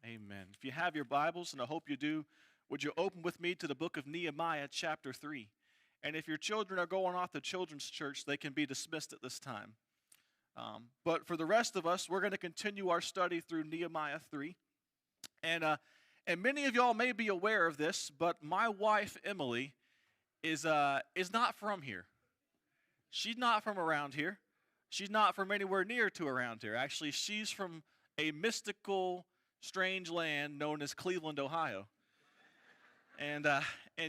Amen. If you have your Bibles, and I hope you do, would you open with me to the book of Nehemiah, chapter 3? And if your children are going off to children's church, they can be dismissed at this time. But for the rest of us, we're going to continue our study through Nehemiah 3. And many of y'all may be aware of this, but my wife, Emily, is not from here. She's not from around here. She's not from anywhere near to around here. Actually, she's from a mystical, strange land known as Cleveland, Ohio. And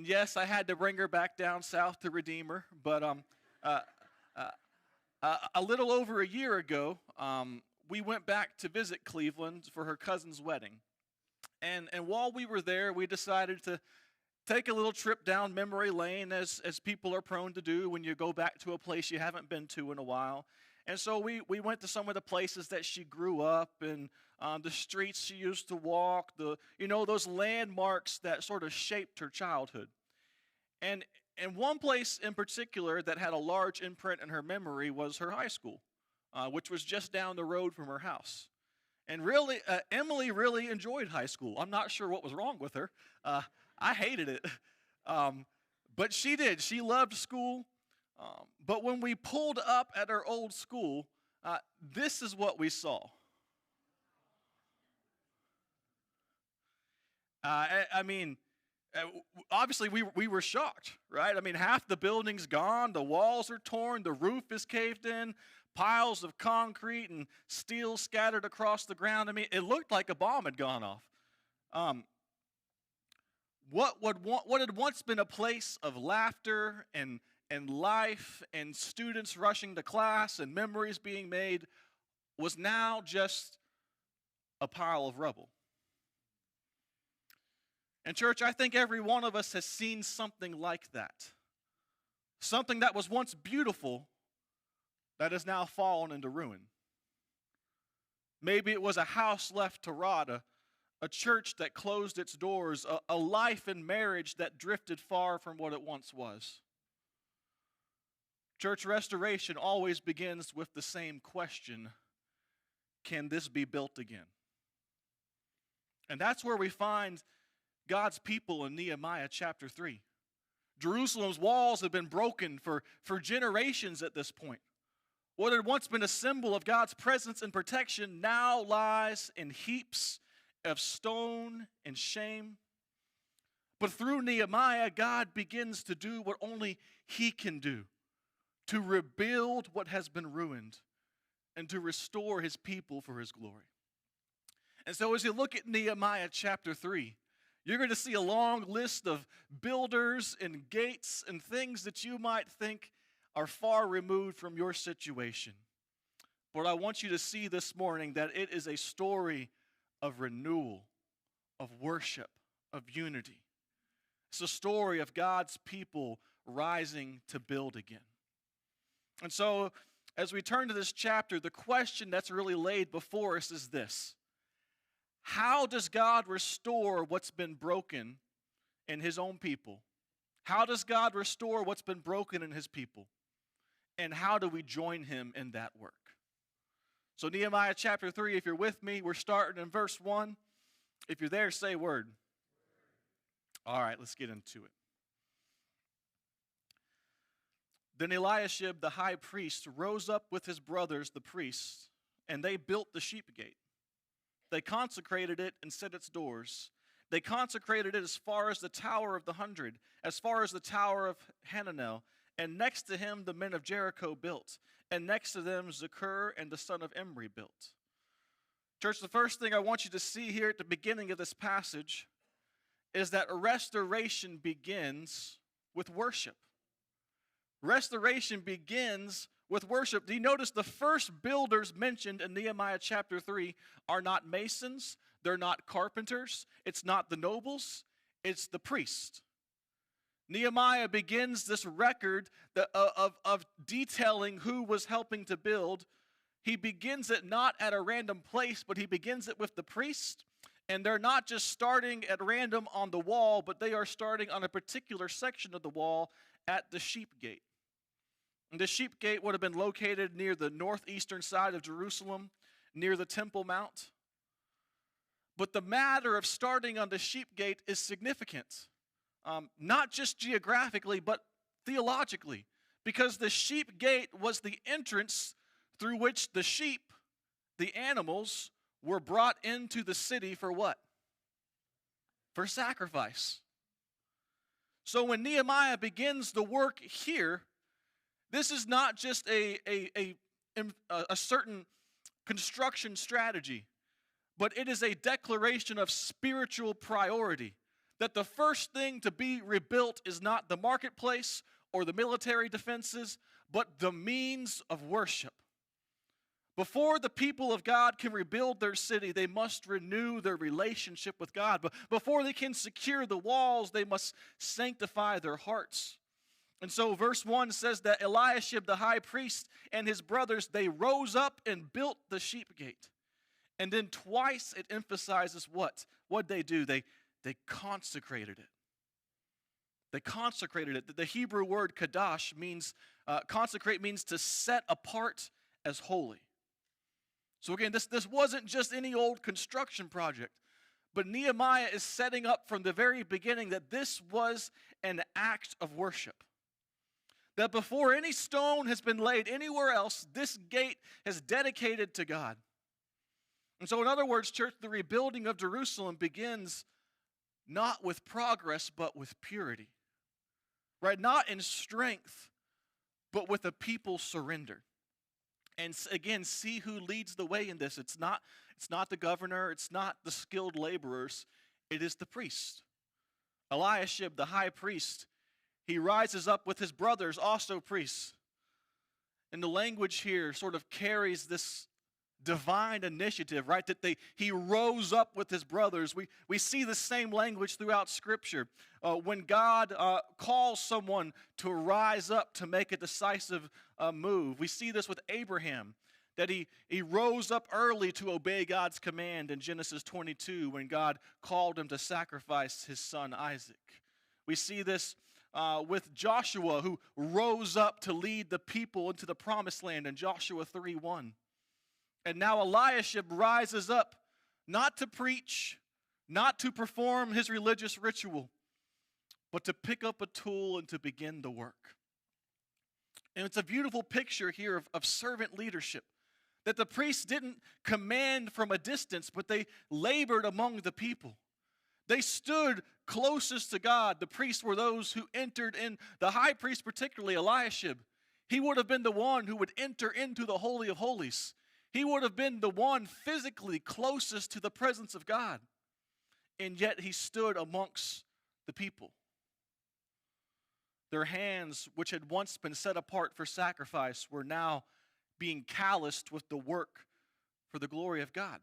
yes, I had to bring her back down south to redeem her. But a little over a year ago, we went back to visit Cleveland for her cousin's wedding. And while we were there, we decided to take a little trip down memory lane, as people are prone to do when you go back to a place you haven't been to in a while. And so we went to some of the places that she grew up in, the streets she used to walk, those landmarks that sort of shaped her childhood. And one place in particular that had a large imprint in her memory was her high school, which was just down the road from her house. And really, Emily really enjoyed high school. I'm not sure what was wrong with her. I hated it. But she did. She loved school. But when we pulled up at our old school, this is what we saw. Obviously we were shocked, right? I mean, half the building's gone, the walls are torn, the roof is caved in, piles of concrete and steel scattered across the ground. I mean, it looked like a bomb had gone off. What had once been a place of laughter and life and students rushing to class and memories being made was now just a pile of rubble. And church, I think every one of us has seen something like that. Something that was once beautiful that has now fallen into ruin. Maybe it was a house left to rot, a church that closed its doors, a life and marriage that drifted far from what it once was. Church restoration always begins with the same question: can this be built again? And that's where we find God's people in Nehemiah chapter 3. Jerusalem's walls have been broken for generations at this point. What had once been a symbol of God's presence and protection now lies in heaps of stone and shame. But through Nehemiah, God begins to do what only He can do, to rebuild what has been ruined and to restore His people for His glory. And so as you look at Nehemiah chapter 3, you're going to see a long list of builders and gates and things that you might think are far removed from your situation. But I want you to see this morning that it is a story of renewal, of worship, of unity. It's a story of God's people rising to build again. And so, as we turn to this chapter, the question that's really laid before us is this: how does God restore what's been broken in His own people? How does God restore what's been broken in His people? And how do we join Him in that work? So Nehemiah chapter 3, if you're with me, we're starting in verse 1. If you're there, say word. All right, let's get into it. Then Eliashib, the high priest, rose up with his brothers, the priests, and they built the sheep gate. They consecrated it and set its doors. They consecrated it as far as the Tower of the 100, as far as the Tower of Hananel. And next to him the men of Jericho built. And next to them Zakur and the son of Imri built. Church, the first thing I want you to see here at the beginning of this passage is that restoration begins with worship. Restoration begins with worship. Do you notice the first builders mentioned in Nehemiah chapter 3 are not masons, they're not carpenters, it's not the nobles, it's the priest. Nehemiah begins this record of detailing who was helping to build. He begins it not at a random place, but he begins it with the priest. And they're not just starting at random on the wall, but they are starting on a particular section of the wall at the sheep gate. And the sheep gate would have been located near the northeastern side of Jerusalem, near the Temple Mount. But the matter of starting on the sheep gate is significant, not just geographically, but theologically, because the sheep gate was the entrance through which the sheep, the animals, were brought into the city for what? For sacrifice. So when Nehemiah begins the work here, this is not just a certain construction strategy, but it is a declaration of spiritual priority. That the first thing to be rebuilt is not the marketplace or the military defenses, but the means of worship. Before the people of God can rebuild their city, they must renew their relationship with God. But before they can secure the walls, they must sanctify their hearts. And so verse 1 says that Eliashib the high priest and his brothers, they rose up and built the sheep gate. And then twice it emphasizes what? What'd they do? They consecrated it. They consecrated it. The Hebrew word kadash means, consecrate means to set apart as holy. So again, this wasn't just any old construction project, but Nehemiah is setting up from the very beginning that this was an act of worship. That before any stone has been laid anywhere else, this gate is dedicated to God. And so in other words, church, the rebuilding of Jerusalem begins not with progress, but with purity. Right? Not in strength, but with a people surrender. And again, see who leads the way in this. It's not the governor, it's not the skilled laborers, it is the priest. Eliashib, the high priest, he rises up with his brothers, also priests. And the language here sort of carries this divine initiative, right? That he rose up with his brothers. We see the same language throughout Scripture. When God calls someone to rise up to make a decisive move. We see this with Abraham, that he rose up early to obey God's command in Genesis 22 when God called him to sacrifice his son Isaac. We see this with Joshua, who rose up to lead the people into the promised land in Joshua 3:1. And now Eliashib rises up not to preach, not to perform his religious ritual, but to pick up a tool and to begin the work. And it's a beautiful picture here of servant leadership, that the priests didn't command from a distance, but they labored among the people. They stood closest to God. The priests were those who entered in, the high priest particularly, Eliashib. He would have been the one who would enter into the Holy of Holies. He would have been the one physically closest to the presence of God. And yet he stood amongst the people. Their hands, which had once been set apart for sacrifice, were now being calloused with the work for the glory of God.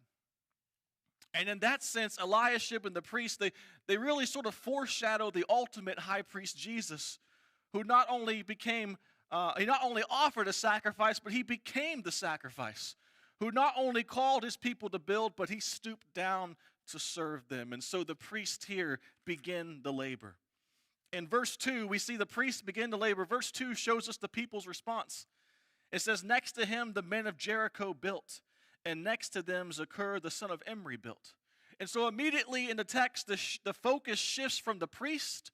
And in that sense, Eliashib and the priests, they really sort of foreshadow the ultimate high priest, Jesus, who he not only offered a sacrifice, but he became the sacrifice, who not only called his people to build, but he stooped down to serve them. And so the priests here begin the labor. In verse 2, we see the priests begin to labor. Verse 2 shows us the people's response. It says, next to him the men of Jericho built, and next to them Zakur the son of Imri built. And so immediately in the text, the focus shifts from the priest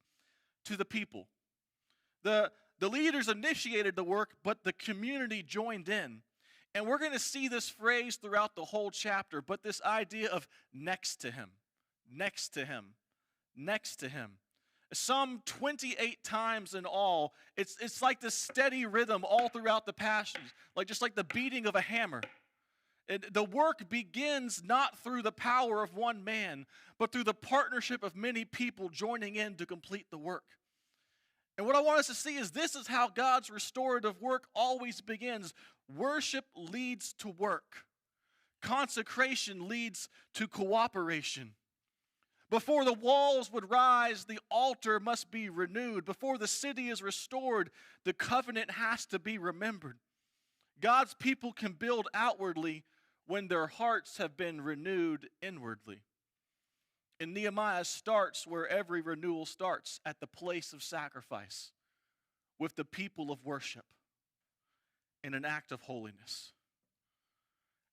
to the people. The leaders initiated the work, but the community joined in. And we're going to see this phrase throughout the whole chapter, but this idea of next to him, next to him, next to him. Some 28 times in all. It's like this steady rhythm all throughout the passage, just like the beating of a hammer. The work begins not through the power of one man, but through the partnership of many people joining in to complete the work. And what I want us to see is this is how God's restorative work always begins. Worship leads to work. Consecration leads to cooperation. Before the walls would rise, the altar must be renewed. Before the city is restored, the covenant has to be remembered. God's people can build outwardly when their hearts have been renewed inwardly. And Nehemiah starts where every renewal starts, at the place of sacrifice, with the people of worship, in an act of holiness.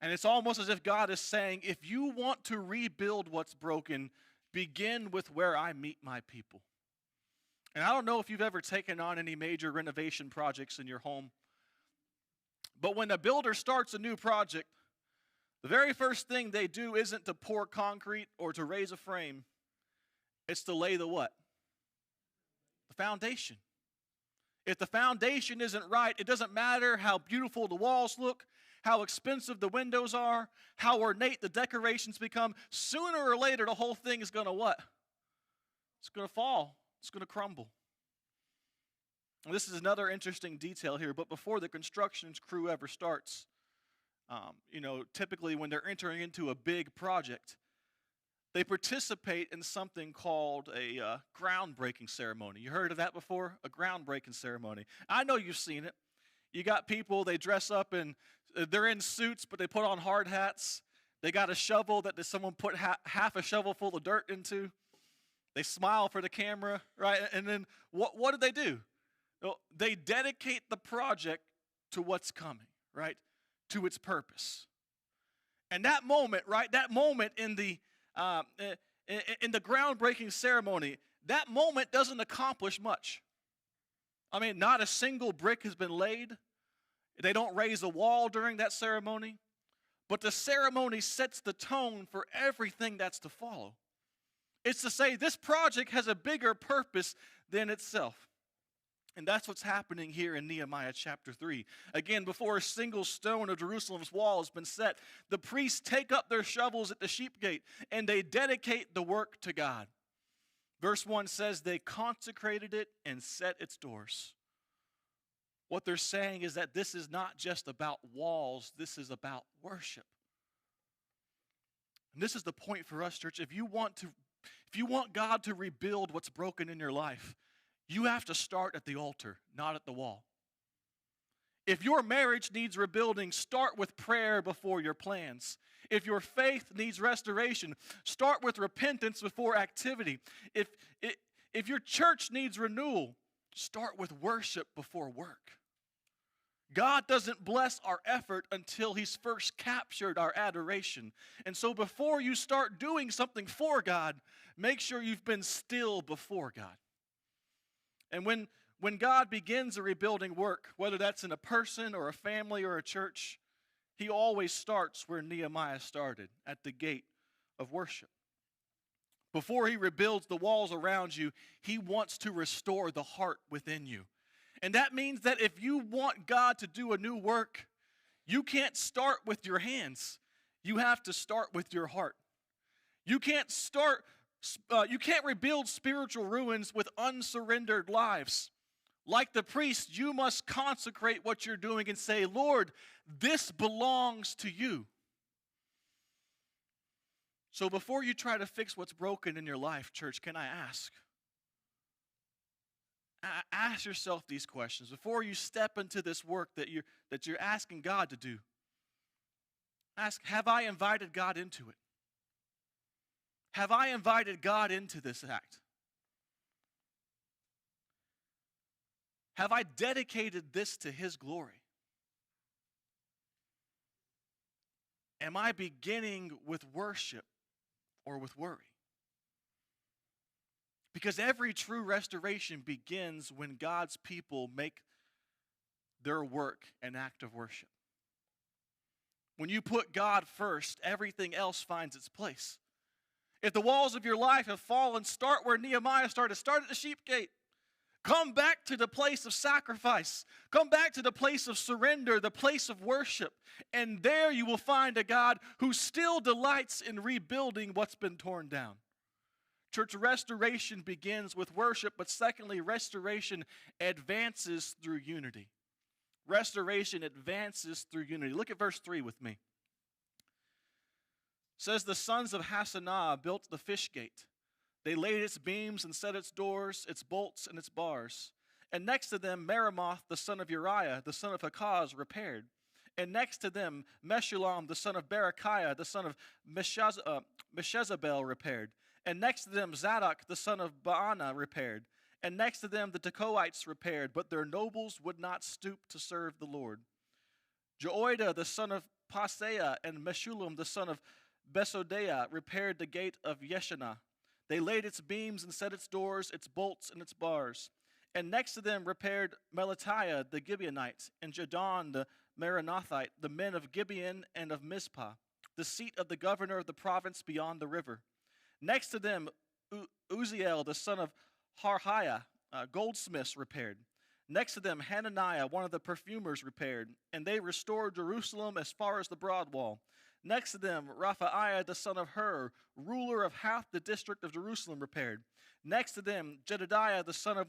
And it's almost as if God is saying, if you want to rebuild what's broken, begin with where I meet my people. And I don't know if you've ever taken on any major renovation projects in your home, but when a builder starts a new project, the very first thing they do isn't to pour concrete or to raise a frame. It's to lay the what? The foundation. If the foundation isn't right, it doesn't matter how beautiful the walls look, how expensive the windows are, how ornate the decorations become. Sooner or later, the whole thing is going to what? It's going to fall. It's going to crumble. And this is another interesting detail here, but before the construction crew ever starts, typically when they're entering into a big project, they participate in something called a groundbreaking ceremony. You heard of that before? A groundbreaking ceremony. I know you've seen it. You got people, they dress up and they're in suits, but they put on hard hats. They got a shovel that someone put half a shovel full of dirt into. They smile for the camera, right? And then what do they do? Well, they dedicate the project to what's coming, right? To its purpose. And that moment, right? That moment in the groundbreaking ceremony, that moment doesn't accomplish much. I mean, not a single brick has been laid. They don't raise a wall during that ceremony. But the ceremony sets the tone for everything that's to follow. It's to say this project has a bigger purpose than itself. And that's what's happening here in Nehemiah chapter 3. Again, before a single stone of Jerusalem's wall has been set, the priests take up their shovels at the sheep gate and they dedicate the work to God. Verse 1 says they consecrated it and set its doors. What they're saying is that this is not just about walls, this is about worship. And this is the point for us, church. If you want God to rebuild what's broken in your life, you have to start at the altar, not at the wall. If your marriage needs rebuilding, start with prayer before your plans. If your faith needs restoration, start with repentance before activity. If your church needs renewal, start with worship before work. God doesn't bless our effort until He's first captured our adoration. And so before you start doing something for God, make sure you've been still before God. And when God begins a rebuilding work, whether that's in a person or a family or a church, He always starts where Nehemiah started, at the gate of worship. Before He rebuilds the walls around you, He wants to restore the heart within you. And that means that if you want God to do a new work, you can't start with your hands. You have to start with your heart. You can't rebuild spiritual ruins with unsurrendered lives. Like the priest, you must consecrate what you're doing and say, Lord, this belongs to you. So before you try to fix what's broken in your life, church, can I ask? Ask yourself these questions. Before you step into this work that you're asking God to do, ask, have I invited God into it? Have I invited God into this act? Have I dedicated this to His glory? Am I beginning with worship or with worry? Because every true restoration begins when God's people make their work an act of worship. When you put God first, everything else finds its place. If the walls of your life have fallen, start where Nehemiah started. Start at the sheep gate. Come back to the place of sacrifice. Come back to the place of surrender, the place of worship. And there you will find a God who still delights in rebuilding what's been torn down. Church, restoration begins with worship, but secondly, restoration advances through unity. Restoration advances through unity. Look at verse 3 with me. It says, the sons of Hassanah built the fish gate. They laid its beams and set its doors, its bolts, and its bars. And next to them, Meremoth, the son of Uriah, the son of Hakaz, repaired. And next to them, Meshullam, the son of Berechiah, the son of Meshezabel, repaired. And next to them, Zadok, the son of Baana, repaired. And next to them, the Tekoites repaired, but their nobles would not stoop to serve the Lord. Joiada, the son of Paseah and Meshullam the son of Besodeiah repaired the gate of Yeshanah. They laid its beams and set its doors, its bolts, and its bars. And next to them repaired Melatiah the Gibeonite and Jadon the Meronothite, the men of Gibeon and of Mizpah, the seat of the governor of the province beyond the river. Next to them Uzziel the son of Harhiah, goldsmiths, repaired. Next to them Hananiah, one of the perfumers, repaired, and they restored Jerusalem as far as the broad wall. Next to them Raphaiah the son of Hur, ruler of half the district of Jerusalem, repaired. Next to them Jedediah the son of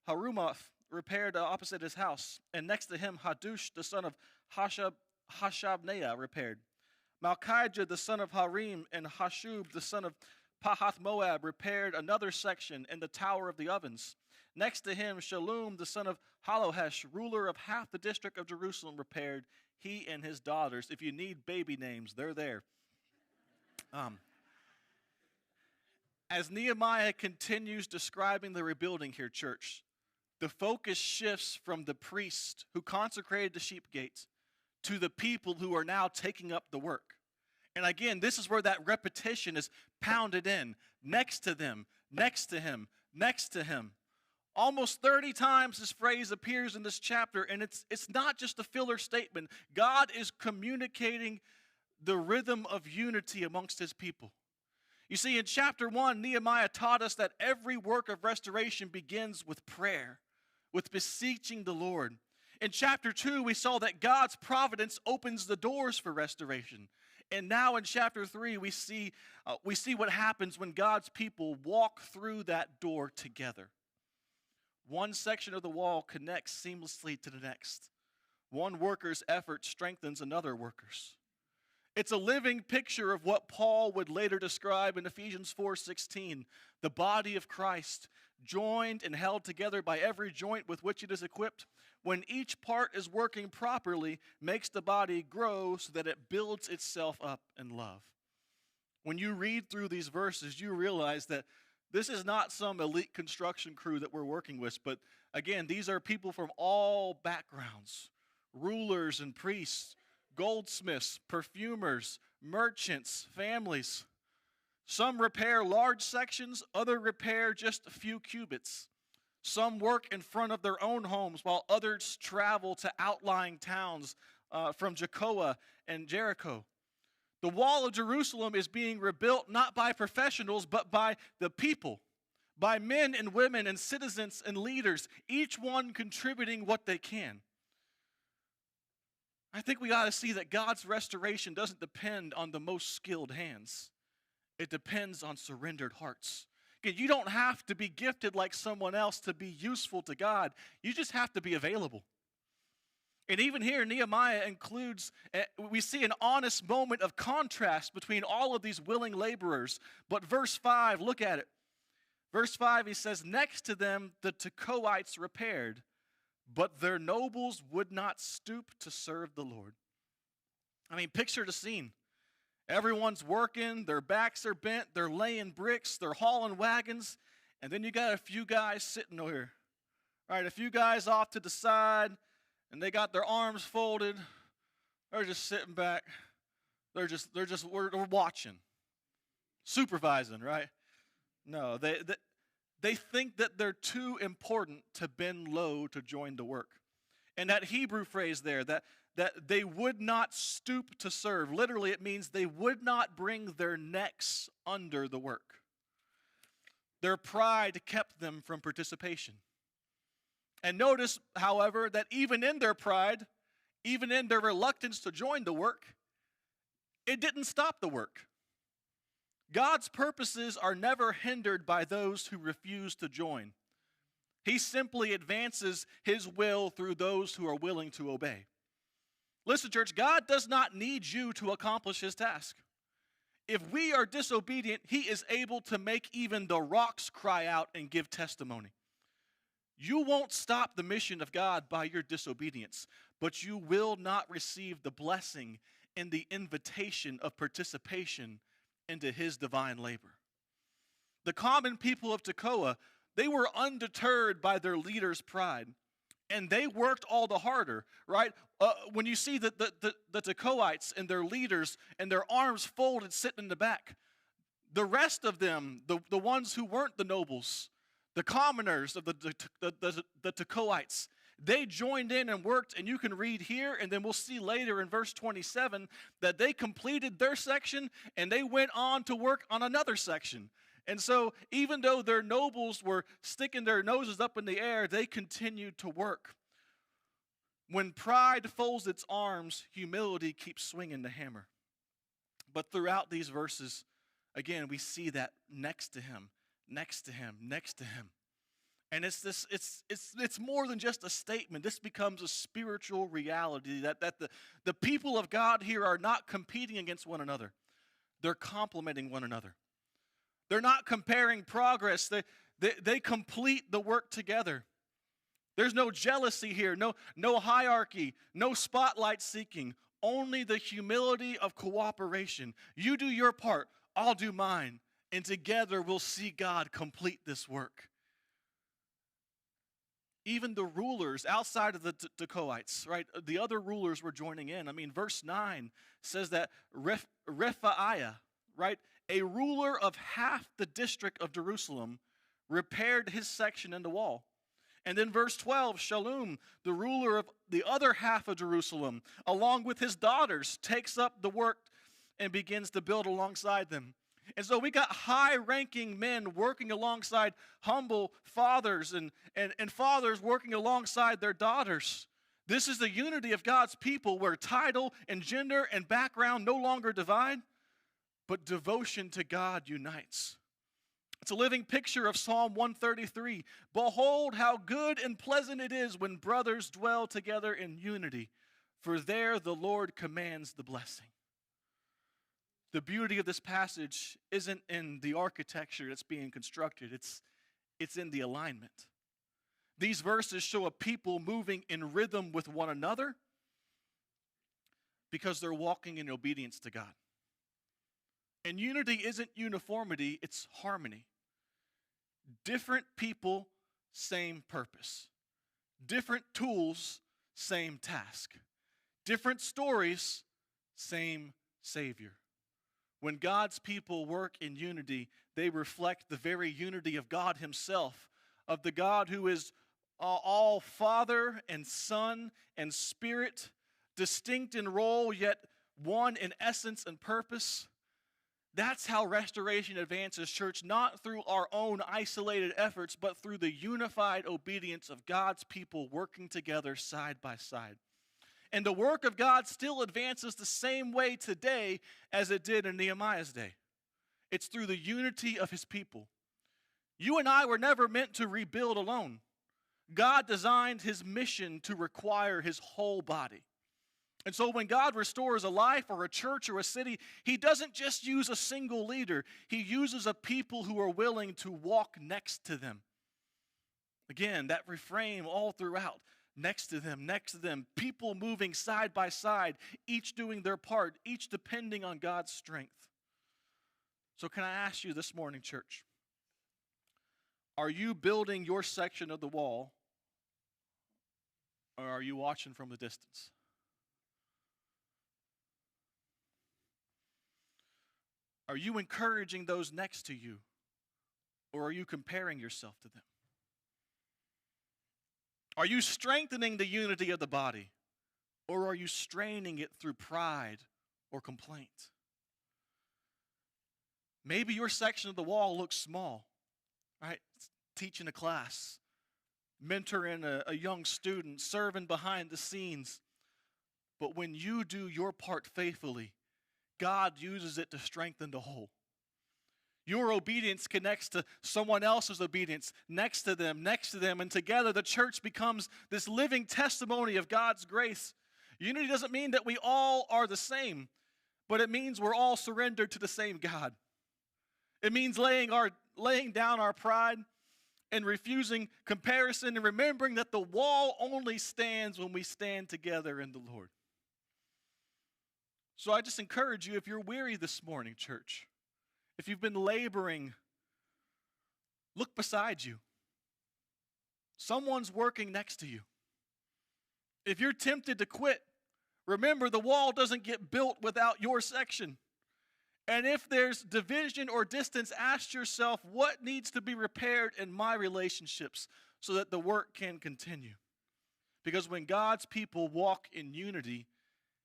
Harumath repaired opposite his house, and next to him Hadush the son of Hashabneah repaired. Malchijah the son of Harim and Hashub the son of Pahath Moab repaired another section in the tower of the ovens. Next to him Shallum the son of Halohesh, ruler of half the district of Jerusalem, repaired, he and his daughters. If you need baby names, they're there. As Nehemiah continues describing the rebuilding here, church, the focus shifts from the priest who consecrated the sheep gates to the people who are now taking up the work. And again, this is where that repetition is pounded in. Next to them, next to him, next to him. Almost 30 times this phrase appears in this chapter, and it's not just a filler statement. God is communicating the rhythm of unity amongst his people. You see, in chapter 1, Nehemiah taught us that every work of restoration begins with prayer, with beseeching the Lord. In chapter 2, we saw that God's providence opens the doors for restoration. And now in chapter 3, we see what happens when God's people walk through that door together. One section of the wall connects seamlessly to the next. One worker's effort strengthens another worker's. It's a living picture of what Paul would later describe in Ephesians 4:16, the body of Christ, joined and held together by every joint with which it is equipped, when each part is working properly, makes the body grow so that it builds itself up in love. When you read through these verses, you realize that this is not some elite construction crew that we're working with, but again, these are people from all backgrounds, rulers and priests, goldsmiths, perfumers, merchants, families. Some repair large sections, others repair just a few cubits. Some work in front of their own homes, while others travel to outlying towns from Jacoa and Jericho. The wall of Jerusalem is being rebuilt not by professionals, but by the people, by men and women and citizens and leaders, each one contributing what they can. I think we got to see that God's restoration doesn't depend on the most skilled hands. It depends on surrendered hearts. Again, you don't have to be gifted like someone else to be useful to God. You just have to be available. And even here, Nehemiah includes, we see an honest moment of contrast between all of these willing laborers. But verse 5, look at it. Verse 5, he says, next to them the Tekoites repaired, but their nobles would not stoop to serve the Lord. I mean, picture the scene. Everyone's working, their backs are bent, they're laying bricks, they're hauling wagons, and then you got a few guys sitting over here. All right, a few guys off to the side, and they got their arms folded. They're just sitting back. We're watching, supervising, right? No, they think that they're too important to bend low to join the work. And that Hebrew phrase there, that they would not stoop to serve, literally it means they would not bring their necks under the work. Their pride kept them from participation. And notice, however, that even in their pride, even in their reluctance to join the work, it didn't stop the work. God's purposes are never hindered by those who refuse to join. He simply advances his will through those who are willing to obey. Listen, church, God does not need you to accomplish his task. If we are disobedient, he is able to make even the rocks cry out and give testimony. You won't stop the mission of God by your disobedience, but you will not receive the blessing and the invitation of participation into his divine labor. The common people of Tekoa, they were undeterred by their leader's pride, and they worked all the harder, right? When you see the Tekoites and their leaders and their arms folded sitting in the back, the rest of them, the ones who weren't the nobles, the commoners of the Tekoites, they joined in and worked, and you can read here, and then we'll see later in verse 27 that they completed their section, and they went on to work on another section. And so even though their nobles were sticking their noses up in the air, they continued to work. When pride folds its arms, humility keeps swinging the hammer. But throughout these verses, again, we see that next to him, next to him, next to him. And it's more than just a statement. This becomes a spiritual reality that the people of God here are not competing against one another. They're complementing one another. They're not comparing progress. They complete the work together. There's no jealousy here, no hierarchy, no spotlight seeking, only the humility of cooperation. You do your part, I'll do mine, and together we'll see God complete this work. Even the rulers outside of the Tekoites, right? The other rulers were joining in. I mean, verse 9 says that Rephaiah, right? A ruler of half the district of Jerusalem, repaired his section in the wall. And then verse 12, Shallum, the ruler of the other half of Jerusalem, along with his daughters, takes up the work and begins to build alongside them. And so we got high-ranking men working alongside humble fathers and fathers working alongside their daughters. This is the unity of God's people where title and gender and background no longer divide, but devotion to God unites. It's a living picture of Psalm 133. Behold how good and pleasant it is when brothers dwell together in unity, for there the Lord commands the blessing. The beauty of this passage isn't in the architecture that's being constructed. It's in the alignment. These verses show a people moving in rhythm with one another because they're walking in obedience to God. And unity isn't uniformity, it's harmony. Different people, same purpose. Different tools, same task. Different stories, same Savior. When God's people work in unity, they reflect the very unity of God himself, of the God who is all Father and Son and Spirit, distinct in role, yet one in essence and purpose. That's how restoration advances, church, not through our own isolated efforts, but through the unified obedience of God's people working together side by side. And the work of God still advances the same way today as it did in Nehemiah's day. It's through the unity of his people. You and I were never meant to rebuild alone. God designed his mission to require his whole body. And so when God restores a life or a church or a city, he doesn't just use a single leader. He uses a people who are willing to walk next to them. Again, that refrain all throughout. Next to them, people moving side by side, each doing their part, each depending on God's strength. So can I ask you this morning, church, are you building your section of the wall, or are you watching from the distance? Are you encouraging those next to you, or are you comparing yourself to them? Are you strengthening the unity of the body, or are you straining it through pride or complaint? Maybe your section of the wall looks small, right? Teaching a class, mentoring a young student, serving behind the scenes. But when you do your part faithfully, God uses it to strengthen the whole. Your obedience connects to someone else's obedience, next to them, and together the church becomes this living testimony of God's grace. Unity doesn't mean that we all are the same, but it means we're all surrendered to the same God. It means laying down our pride and refusing comparison and remembering that the wall only stands when we stand together in the Lord. So I just encourage you, if you're weary this morning, church, if you've been laboring, look beside you. Someone's working next to you. If you're tempted to quit, remember the wall doesn't get built without your section. And if there's division or distance, ask yourself what needs to be repaired in my relationships so that the work can continue. Because when God's people walk in unity,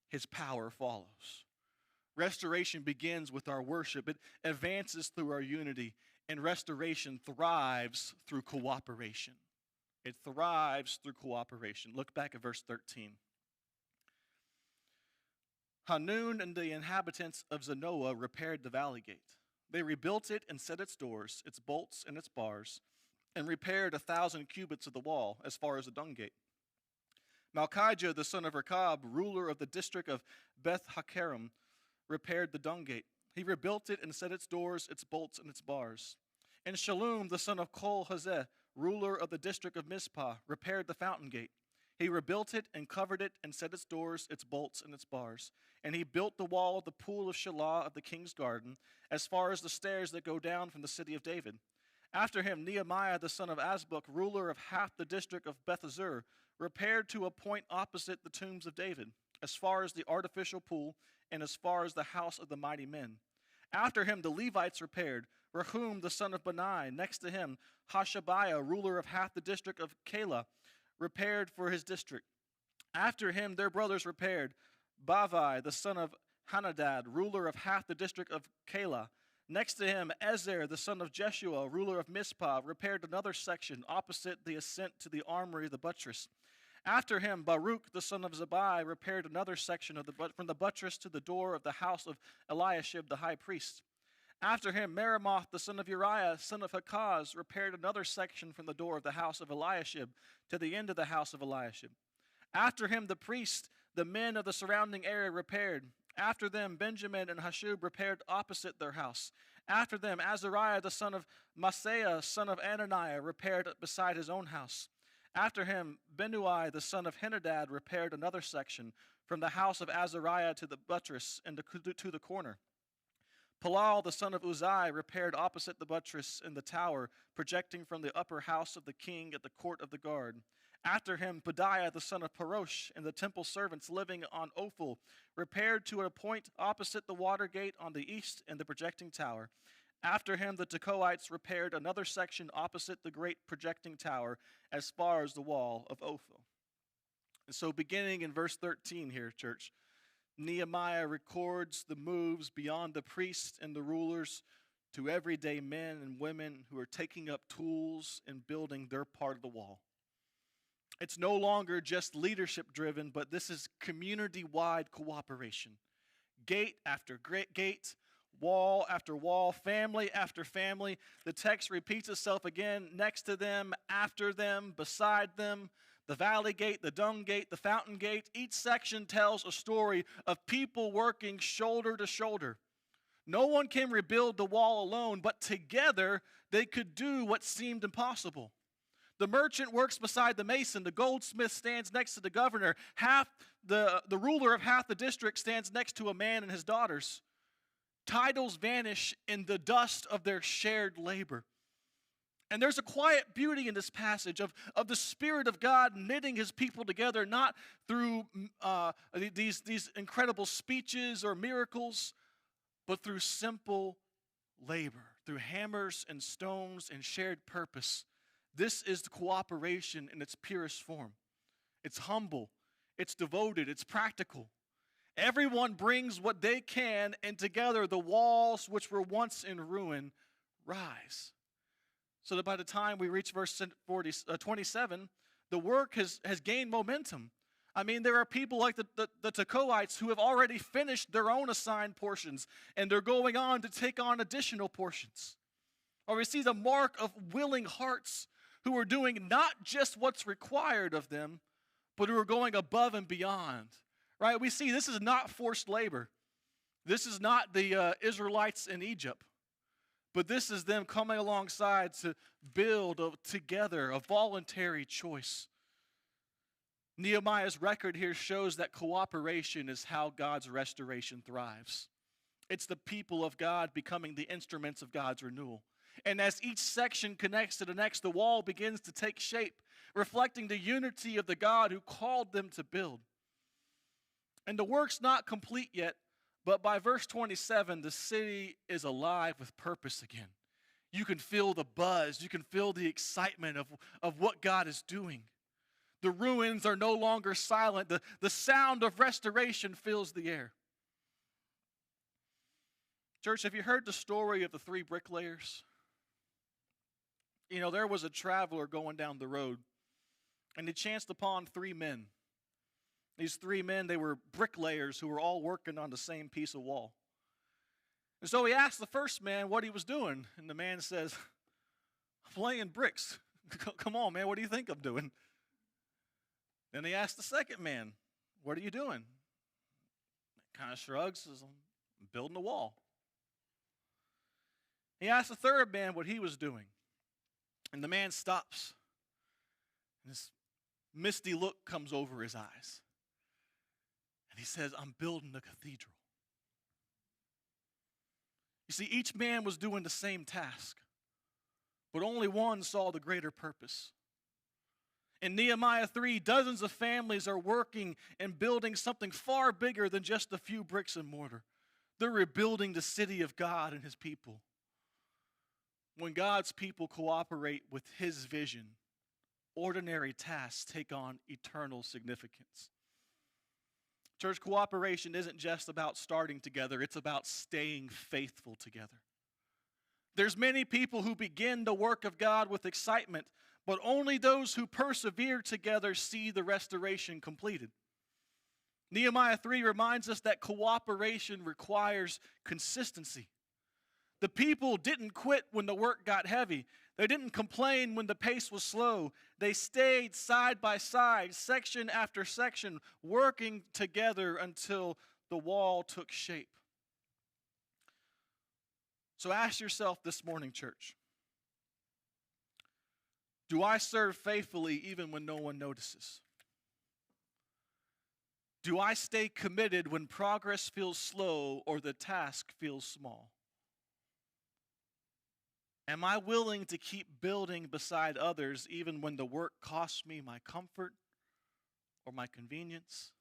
his power follows. Restoration begins with our worship. It advances through our unity, and restoration thrives through cooperation. It thrives through cooperation. Look back at verse 13. Hanun and the inhabitants of Zanoah repaired the valley gate. They rebuilt it and set its doors, its bolts, and its bars, and repaired 1,000 cubits of the wall as far as the dung gate. Malchijah, the son of Rechab, ruler of the district of Beth-Hakerem, repaired the dung gate. He rebuilt it and set its doors, its bolts, and its bars. And Shallum, the son of Kol-Hazeh, ruler of the district of Mizpah, repaired the fountain gate. He rebuilt it and covered it and set its doors, its bolts, and its bars. And he built the wall of the pool of Shelah of the king's garden, as far as the stairs that go down from the city of David. After him, Nehemiah, the son of Azbuk, ruler of half the district of Beth-Azur, repaired to a point opposite the tombs of David, as far as the artificial pool and as far as the house of the mighty men. After him, the Levites repaired. Rehum, the son of Bani, next to him, Hashabiah, ruler of half the district of Keilah, repaired for his district. After him, their brothers repaired. Bavai, the son of Hanadad, ruler of half the district of Keilah. Next to him, Ezer, the son of Jeshua, ruler of Mizpah, repaired another section opposite the ascent to the armory of the buttress. After him, Baruch, the son of Zabai, repaired another section from the buttress to the door of the house of Eliashib, the high priest. After him, Meremoth, the son of Uriah, son of Hakaz, repaired another section from the door of the house of Eliashib to the end of the house of Eliashib. After him, the priest, the men of the surrounding area repaired. After them, Benjamin and Hashub repaired opposite their house. After them, Azariah, the son of Maaseiah, son of Ananiah, repaired beside his own house. After him, Benui, the son of Henadad, repaired another section from the house of Azariah to the buttress and to the corner. Palal, the son of Uzai, repaired opposite the buttress in the tower, projecting from the upper house of the king at the court of the guard. After him, Pedaiah, the son of Parosh, and the temple servants living on Ophel, repaired to a point opposite the water gate on the east and the projecting tower. After him, the Tekoites repaired another section opposite the great projecting tower as far as the wall of Ophel. And so beginning in verse 13 here, church, Nehemiah records the moves beyond the priests and the rulers to everyday men and women who are taking up tools and building their part of the wall. It's no longer just leadership driven, but this is community-wide cooperation. Gate after gate, wall after wall, family after family. The text repeats itself again, next to them, after them, beside them. The valley gate, the dung gate, the fountain gate. Each section tells a story of people working shoulder to shoulder. No one can rebuild the wall alone, but together they could do what seemed impossible. The merchant works beside the mason. The goldsmith stands next to the governor. The ruler of half the district stands next to a man and his daughters. Titles vanish in the dust of their shared labor. And there's a quiet beauty in this passage of the Spirit of God knitting his people together, not through these incredible speeches or miracles, but through simple labor, through hammers and stones and shared purpose. This is the cooperation in its purest form. It's humble, it's devoted, it's practical. Everyone brings what they can, and together the walls which were once in ruin rise. So that by the time we reach verse 27, the work has gained momentum. I mean, there are people like the Tekoites who have already finished their own assigned portions, and they're going on to take on additional portions. Or we see the mark of willing hearts who are doing not just what's required of them, but who are going above and beyond. Right? We see this is not forced labor. This is not the Israelites in Egypt. But this is them coming alongside to build together a voluntary choice. Nehemiah's record here shows that cooperation is how God's restoration thrives. It's the people of God becoming the instruments of God's renewal. And as each section connects to the next, the wall begins to take shape. reflecting the unity of the God who called them to build. And the work's not complete yet, but by verse 27, the city is alive with purpose again. You can feel the buzz. You can feel the excitement of what God is doing. The ruins are no longer silent. The sound of restoration fills the air. Church, have you heard the story of the three bricklayers? You know, there was a traveler going down the road, and he chanced upon three men. These three men, they were bricklayers who were all working on the same piece of wall. And so he asked the first man what he was doing, and the man says, "I'm laying bricks." "Come on, man, what do you think I'm doing?" Then he asked the second man, "What are you doing?" He kind of shrugs, says, "I'm building a wall." He asked the third man what he was doing, and the man stops, and this misty look comes over his eyes. And he says, "I'm building a cathedral." You see, each man was doing the same task, but only one saw the greater purpose. In Nehemiah 3, dozens of families are working and building something far bigger than just a few bricks and mortar. They're rebuilding the city of God and his people. When God's people cooperate with his vision, ordinary tasks take on eternal significance. Church, cooperation isn't just about starting together, it's about staying faithful together. There's many people who begin the work of God with excitement, but only those who persevere together see the restoration completed. Nehemiah 3 reminds us that cooperation requires consistency. The people didn't quit when the work got heavy. They didn't complain when the pace was slow. They stayed side by side, section after section, working together until the wall took shape. So ask yourself this morning, church, do I serve faithfully even when no one notices? Do I stay committed when progress feels slow or the task feels small? Am I willing to keep building beside others even when the work costs me my comfort or my convenience?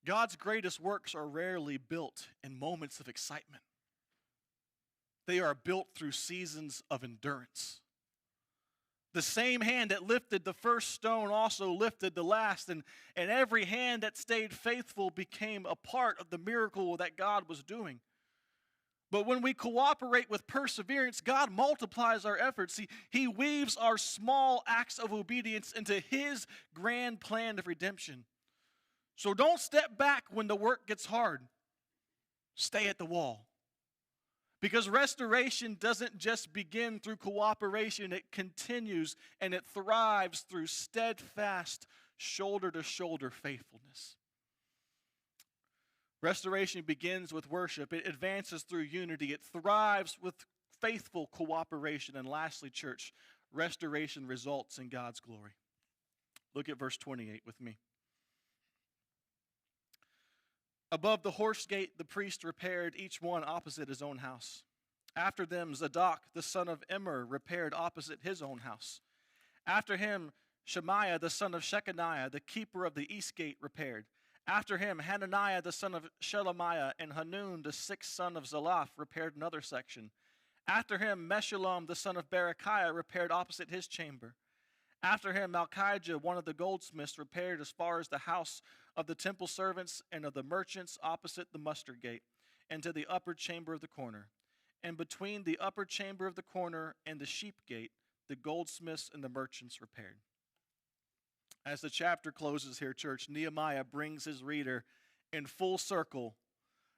God's greatest works are rarely built in moments of excitement. They are built through seasons of endurance. The same hand that lifted the first stone also lifted the last, and every hand that stayed faithful became a part of the miracle that God was doing. But when we cooperate with perseverance, God multiplies our efforts. He weaves our small acts of obedience into his grand plan of redemption. So don't step back when the work gets hard. Stay at the wall. Because restoration doesn't just begin through cooperation, it continues and it thrives through steadfast, shoulder-to-shoulder faithfulness. Restoration begins with worship. It advances through unity. It thrives with faithful cooperation. And lastly, church, restoration results in God's glory. Look at verse 28 with me. Above the horse gate, the priest repaired each one opposite his own house. After them, Zadok, the son of Immer, repaired opposite his own house. After him, Shemaiah, the son of Shechaniah, the keeper of the east gate, repaired. After him, Hananiah, the son of Shelemiah, and Hanun, the sixth son of Zalaph, repaired another section. After him, Meshullam, the son of Berechiah, repaired opposite his chamber. After him, Malchijah, one of the goldsmiths, repaired as far as the house of the temple servants and of the merchants opposite the mustard gate, and to the upper chamber of the corner. And between the upper chamber of the corner and the sheep gate, the goldsmiths and the merchants repaired. As the chapter closes here, church, Nehemiah brings his reader in full circle.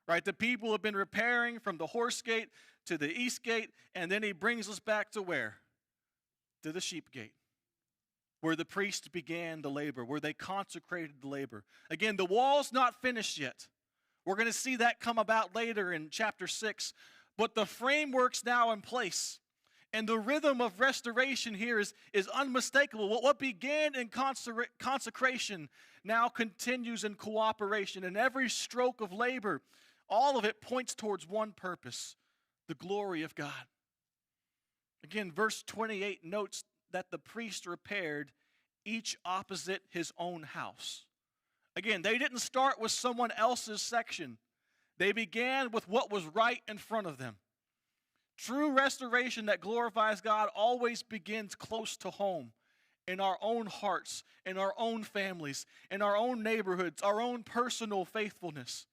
Right? The people have been repairing from the horse gate to the east gate, and then he brings us back to where? To the sheep gate, where the priest began the labor, where they consecrated the labor. Again, the wall's not finished yet. We're going to see that come about later in chapter 6, but the framework's now in place. And the rhythm of restoration here is unmistakable. What began in consecration now continues in cooperation. And every stroke of labor, all of it points towards one purpose, the glory of God. Again, verse 28 notes that the priest repaired, each opposite his own house. Again, they didn't start with someone else's section. They began with what was right in front of them. True restoration that glorifies God always begins close to home, in our own hearts, in our own families, in our own neighborhoods, our own personal faithfulness.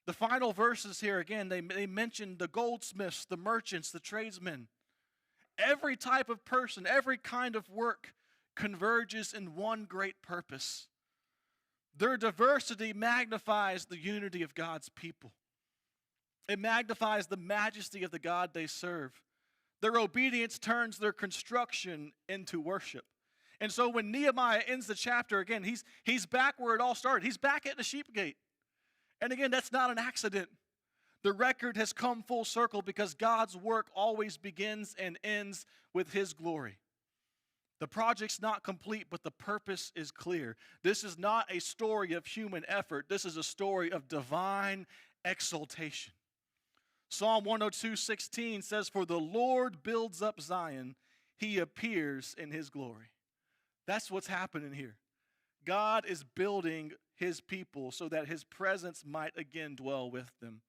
The final verses here, again, they mention the goldsmiths, the merchants, the tradesmen. Every type of person, every kind of work converges in one great purpose. Their diversity magnifies the unity of God's people. It magnifies the majesty of the God they serve. Their obedience turns their construction into worship. And so when Nehemiah ends the chapter, again, he's back where it all started. He's back at the sheep gate. And again, that's not an accident. The record has come full circle because God's work always begins and ends with His glory. The project's not complete, but the purpose is clear. This is not a story of human effort. This is a story of divine exaltation. Psalm 102:16 says, "For the Lord builds up Zion, He appears in His glory." That's what's happening here. God is building His people so that His presence might again dwell with them.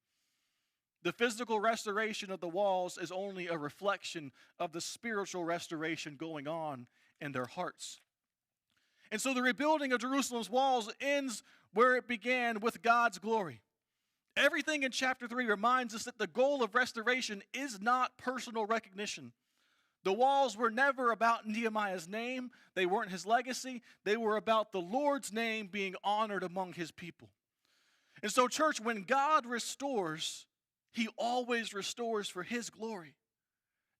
The physical restoration of the walls is only a reflection of the spiritual restoration going on in their hearts. And so the rebuilding of Jerusalem's walls ends where it began, with God's glory. Everything in chapter 3 reminds us that the goal of restoration is not personal recognition. The walls were never about Nehemiah's name. They weren't his legacy. They were about the Lord's name being honored among His people. And so, church, when God restores, He always restores for His glory.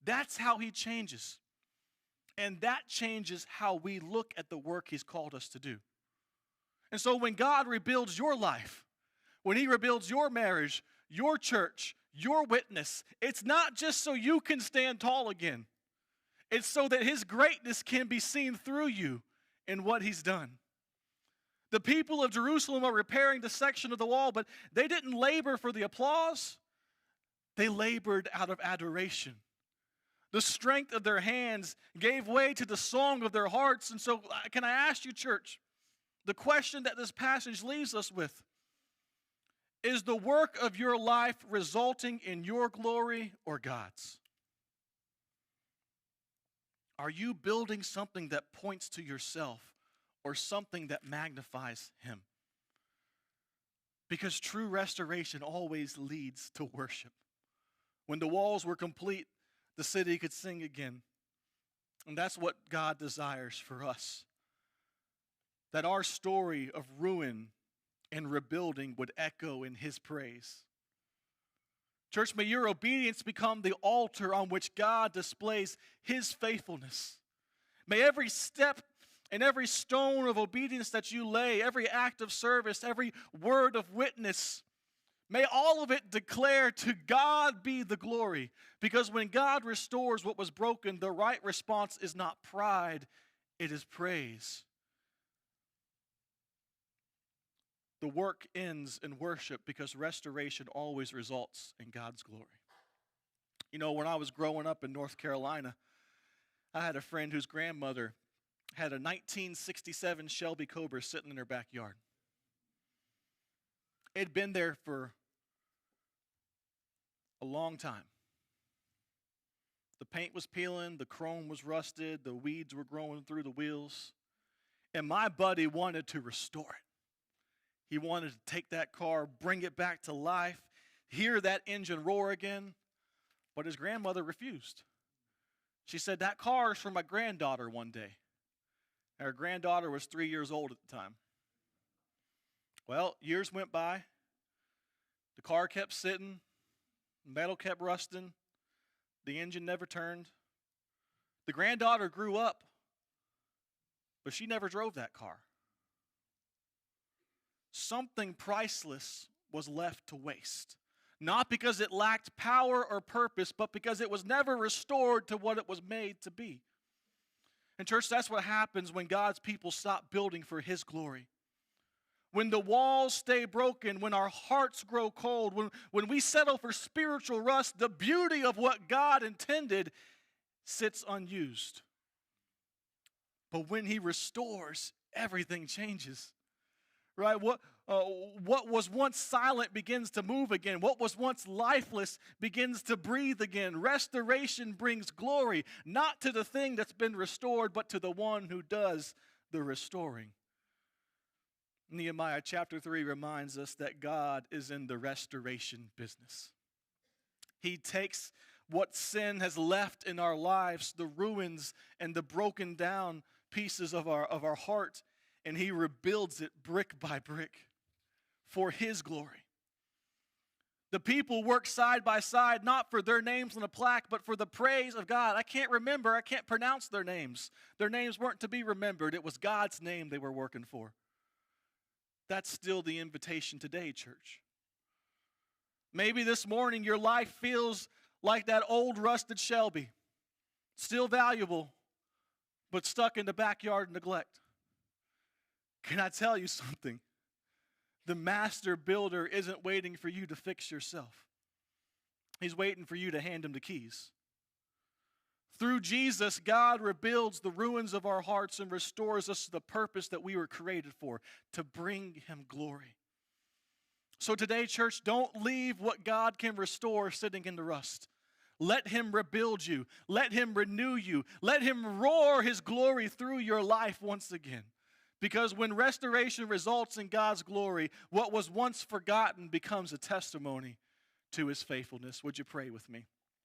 That's how He changes. And that changes how we look at the work He's called us to do. And so when God rebuilds your life, when He rebuilds your marriage, your church, your witness, it's not just so you can stand tall again. It's so that His greatness can be seen through you in what He's done. The people of Jerusalem are repairing the section of the wall, but they didn't labor for the applause. They labored out of adoration. The strength of their hands gave way to the song of their hearts. And so, can I ask you, church, the question that this passage leaves us with: is the work of your life resulting in your glory or God's? Are you building something that points to yourself or something that magnifies Him? Because true restoration always leads to worship. When the walls were complete, the city could sing again. And that's what God desires for us. That our story of ruin and rebuilding would echo in His praise. Church, may your obedience become the altar on which God displays His faithfulness. May every step and every stone of obedience that you lay, every act of service, every word of witness, may all of it declare to God be the glory. Because when God restores what was broken, the right response is not pride, it is praise. The work ends in worship because restoration always results in God's glory. You know, when I was growing up in North Carolina, I had a friend whose grandmother had a 1967 Shelby Cobra sitting in her backyard. It'd been there for a long time. The paint was peeling, the chrome was rusted, the weeds were growing through the wheels. And my buddy wanted to restore it. He wanted to take that car, bring it back to life, hear that engine roar again. But his grandmother refused. She said, "That car is for my granddaughter one day." And her granddaughter was 3 years old at the time. Well, years went by. The car kept sitting. The metal kept rusting. The engine never turned. The granddaughter grew up, but she never drove that car. Something priceless was left to waste. Not because it lacked power or purpose, but because it was never restored to what it was made to be. And church, that's what happens when God's people stop building for His glory. When the walls stay broken, when our hearts grow cold, when we settle for spiritual rust, the beauty of what God intended sits unused. But when he restores, everything changes. Right? What was once silent begins to move again. What was once lifeless begins to breathe again. Restoration brings glory, not to the thing that's been restored, but to the one who does the restoring. Nehemiah chapter 3 reminds us that God is in the restoration business. He takes what sin has left in our lives, the ruins and the broken down pieces of our heart, and he rebuilds it brick by brick for his glory. The people work side by side, not for their names on a plaque, but for the praise of God. I can't pronounce their names. Their names weren't to be remembered. It was God's name they were working for. That's still the invitation today, church. Maybe this morning your life feels like that old rusted Shelby, still valuable, but stuck in the backyard neglect. Can I tell you something? The master builder isn't waiting for you to fix yourself. He's waiting for you to hand him the keys. Through Jesus, God rebuilds the ruins of our hearts and restores us to the purpose that we were created for, to bring him glory. So today, church, don't leave what God can restore sitting in the rust. Let him rebuild you. Let him renew you. Let him roar his glory through your life once again. Because when restoration results in God's glory, what was once forgotten becomes a testimony to his faithfulness. Would you pray with me?